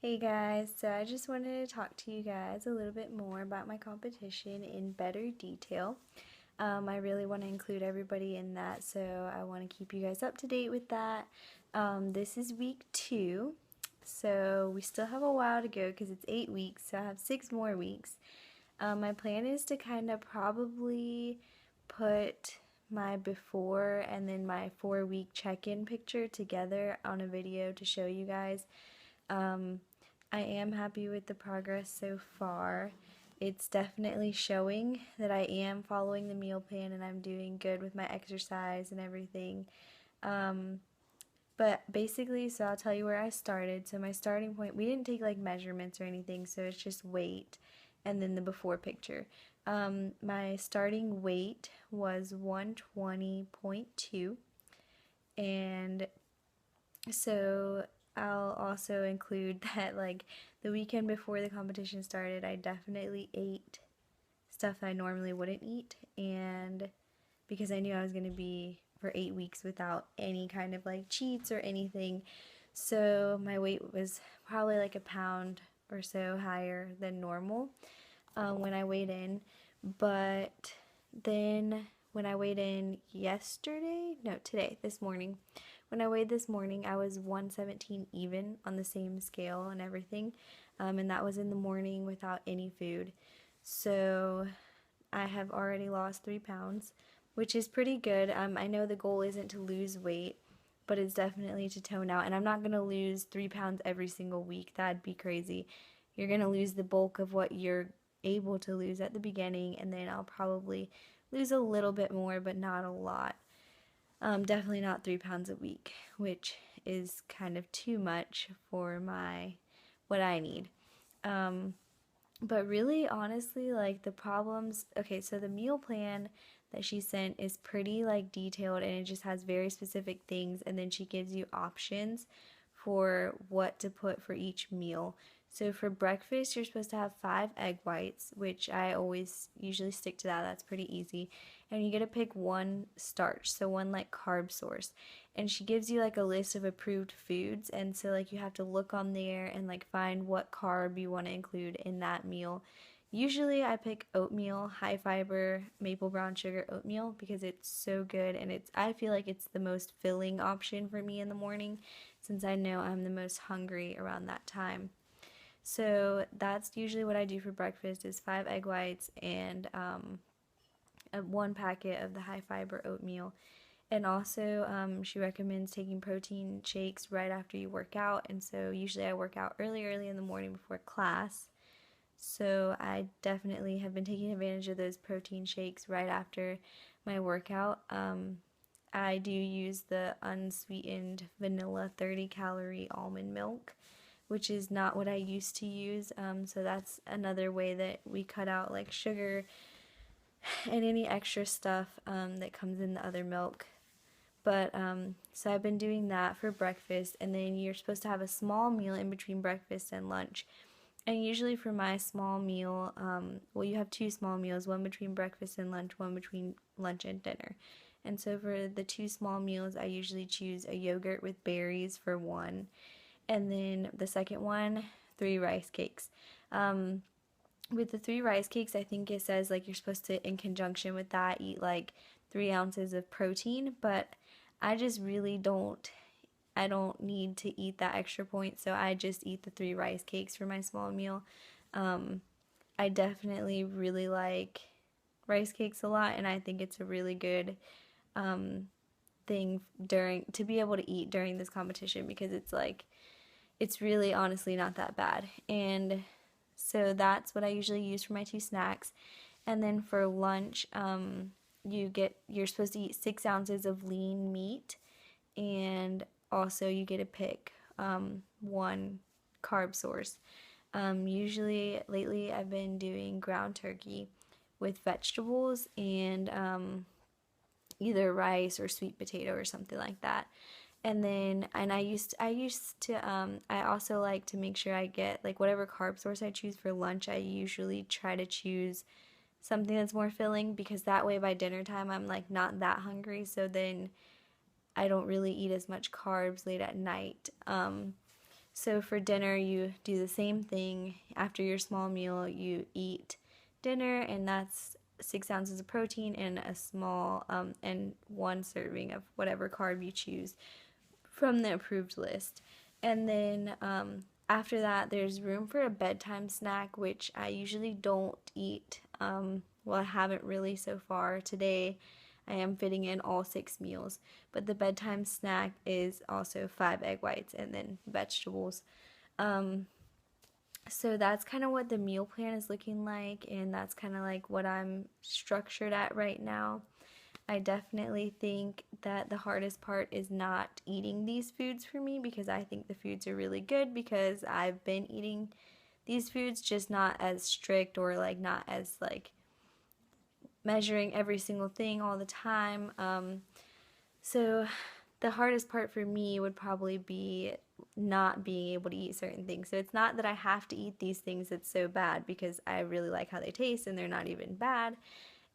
Hey guys, so I just wanted to talk to you guys a little bit more about my competition in better detail. I really want to include everybody in that, so I want to keep you guys up to date with that. This is week 2, so we still have a while to go because it's 8 weeks, so I have 6 more weeks. My plan is to kind of probably put my before and then my 4-week check-in picture together on a video to show you guys. Um, I am happy with the progress so far. It's definitely showing that I am following the meal plan and I'm doing good with my exercise and everything. Um, but basically, so I'll tell you where I started. So my starting point, we didn't take like measurements or anything, so it's just weight and then the before picture. My starting weight was 120.2, and so I'll also include that like the weekend before the competition started, I definitely ate stuff I normally wouldn't eat, and because I knew I was going to be for 8 weeks without any kind of like cheats or anything. So my weight was probably like a pound or so higher than normal when I weighed in. But then when I weighed in today, this morning, when I weighed this morning, I was 117 even on the same scale and everything. And that was in the morning without any food. So I have already lost 3 pounds, which is pretty good. I know the goal isn't to lose weight, but it's definitely to tone out. And I'm not going to lose 3 pounds every single week. That'd be crazy. You're going to lose the bulk of what you're able to lose at the beginning, and then I'll probably lose a little bit more, but not a lot. Definitely not 3 pounds a week, which is kind of too much for what I need. Um, but really, honestly, like the problems, okay, so the meal plan that she sent is pretty like detailed and it just has very specific things, and then she gives you options for what to put for each meal. So for breakfast, you're supposed to have 5 egg whites, which I always usually stick to that. That's pretty easy. And you get to pick one starch, so one like carb source. And she gives you like a list of approved foods, and so like you have to look on there and like find what carb you want to include in that meal. Usually I pick oatmeal, high fiber, maple brown sugar oatmeal because it's so good, and I feel like it's the most filling option for me in the morning since I know I'm the most hungry around that time. So that's usually what I do for breakfast is 5 egg whites and 1 packet of the high fiber oatmeal. And also, she recommends taking protein shakes right after you work out. And so usually I work out early in the morning before class. So I definitely have been taking advantage of those protein shakes right after my workout. I do use the unsweetened vanilla 30-calorie almond milk, which is not what I used to use. So that's another way that we cut out like sugar and any extra stuff that comes in the other milk. But so I've been doing that for breakfast, and then you're supposed to have a small meal in between breakfast and lunch. And usually for my small meal, well, you have 2 small meals, one between breakfast and lunch, one between lunch and dinner. And so for the 2 small meals, I usually choose a yogurt with berries for one, and then the second one, 3 rice cakes. Um, with the 3 rice cakes, I think it says like you're supposed to, in conjunction with that, eat like 3 ounces of protein, but I just really don't. I don't need to eat that extra point, so I just eat the 3 rice cakes for my small meal. Um, I definitely really like rice cakes a lot, and I think it's a really good um, thing during to be able to eat during this competition because it's really honestly not that bad. And so that's what I usually use for my 2 snacks. And then for lunch, you're supposed to eat 6 ounces of lean meat, and also you get to pick one carb source. Usually, lately, I've been doing ground turkey with vegetables and either rice or sweet potato or something like that. And then, and I also like to make sure I get like whatever carb source I choose for lunch. I usually try to choose something that's more filling because that way by dinner time I'm like not that hungry. So then I don't really eat as much carbs late at night. So for dinner, you do the same thing. After your small meal, you eat dinner, and that's 6 ounces of protein and a small and 1 serving of whatever carb you choose from the approved list. And then after that, there's room for a bedtime snack, which I usually don't eat. Well, I haven't really so far. Today, I am fitting in all 6 meals, but the bedtime snack is also 5 egg whites and then vegetables. So that's kind of what the meal plan is looking like, and that's kind of like what I'm structured at right now. I definitely think that the hardest part is not eating these foods for me, because I think the foods are really good because I've been eating these foods, just not as strict or like not as like measuring every single thing all the time. So the hardest part for me would probably be not being able to eat certain things. So it's not that I have to eat these things that's so bad, because I really like how they taste and they're not even bad.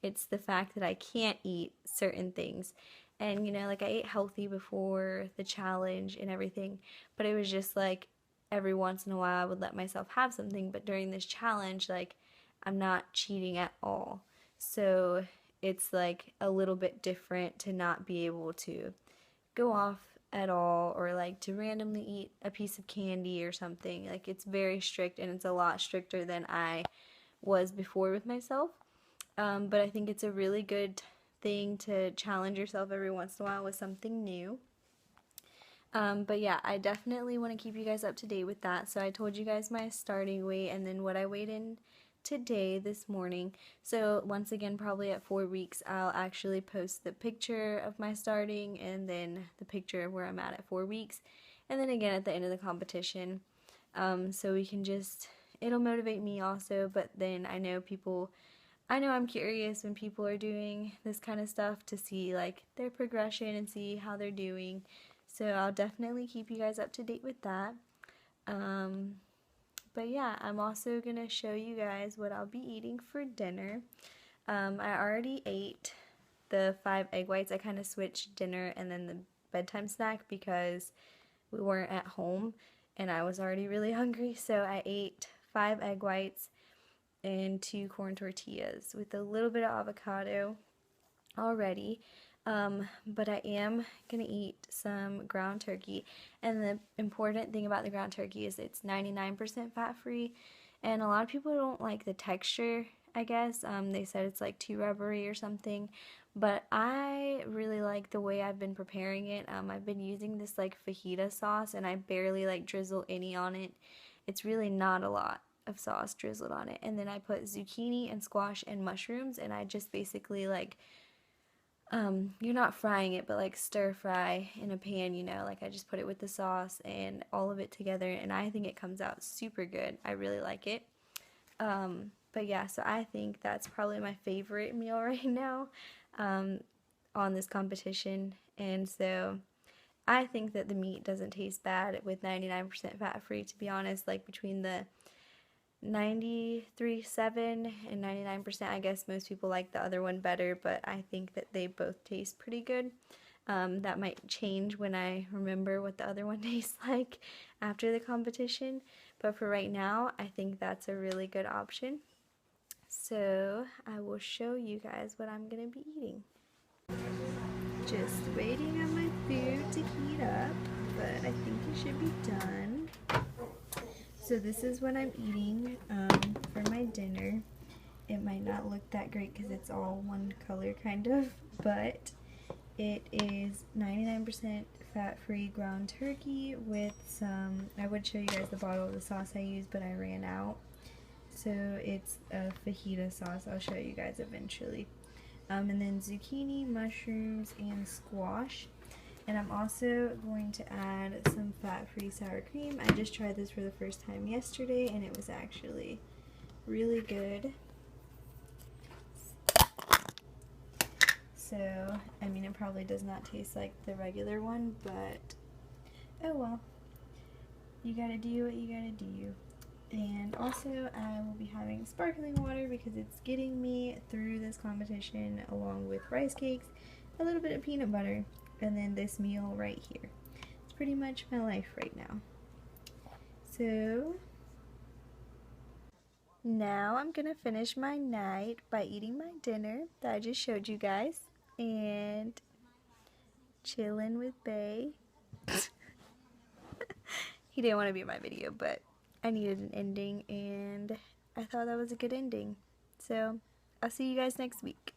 It's the fact that I can't eat certain things. And, you know, like I ate healthy before the challenge and everything, but it was just like every once in a while I would let myself have something. But during this challenge, like, I'm not cheating at all. So it's like a little bit different to not be able to go off at all, or like to randomly eat a piece of candy or something. Like, it's very strict, and it's a lot stricter than I was before with myself. But I think it's a really good thing to challenge yourself every once in a while with something new. But yeah, I definitely want to keep you guys up to date with that. So I told you guys my starting weight and then what I weighed in today, this morning. So once again, probably at 4 weeks, I'll actually post the picture of my starting and then the picture of where I'm at 4 weeks. And then again at the end of the competition. So we can just, it'll motivate me also, but then I know I'm curious when people are doing this kind of stuff to see like their progression and see how they're doing. So I'll definitely keep you guys up to date with that. But yeah, I'm also going to show you guys what I'll be eating for dinner. I already ate the 5 egg whites. I kind of switched dinner and then the bedtime snack because we weren't at home and I was already really hungry. So I ate 5 egg whites and 2 corn tortillas with a little bit of avocado already. But I am going to eat some ground turkey. And the important thing about the ground turkey is it's 99% fat-free. And a lot of people don't like the texture, I guess. They said it's like too rubbery or something. But I really like the way I've been preparing it. I've been using this like fajita sauce, and I barely like drizzle any on it. It's really not a lot of sauce drizzled on it. And then I put zucchini and squash and mushrooms, and I just basically like you're not frying it, but like stir fry in a pan, you know, like I just put it with the sauce and all of it together, and I think it comes out super good. I really like it. But yeah, so I think that's probably my favorite meal right now on this competition. And so I think that the meat doesn't taste bad with 99% fat free, to be honest. Like between the 93.7 and 99%, I guess most people like the other one better, but I think that they both taste pretty good. That might change when I remember what the other one tastes like after the competition, but for right now, I think that's a really good option. So I will show you guys what I'm going to be eating. Just waiting on my food to heat up, but I think it should be done. So this is what I'm eating for my dinner. It might not look that great because it's all one color kind of, but it is 99% fat-free ground turkey with some, I would show you guys the bottle of the sauce I used, but I ran out. So it's a fajita sauce. I'll show you guys eventually. And then zucchini, mushrooms, and squash. And I'm also going to add some fat-free sour cream. I just tried this for the first time yesterday, and it was actually really good. So, I mean, it probably does not taste like the regular one, but oh well. You gotta do what you gotta do. And also, I will be having sparkling water because it's getting me through this competition, along with rice cakes, a little bit of peanut butter, and then this meal right here. It's pretty much my life right now. So now I'm gonna finish my night by eating my dinner that I just showed you guys and chilling with Bay. He didn't want to be in my video, but I needed an ending and I thought that was a good ending. So I'll see you guys next week.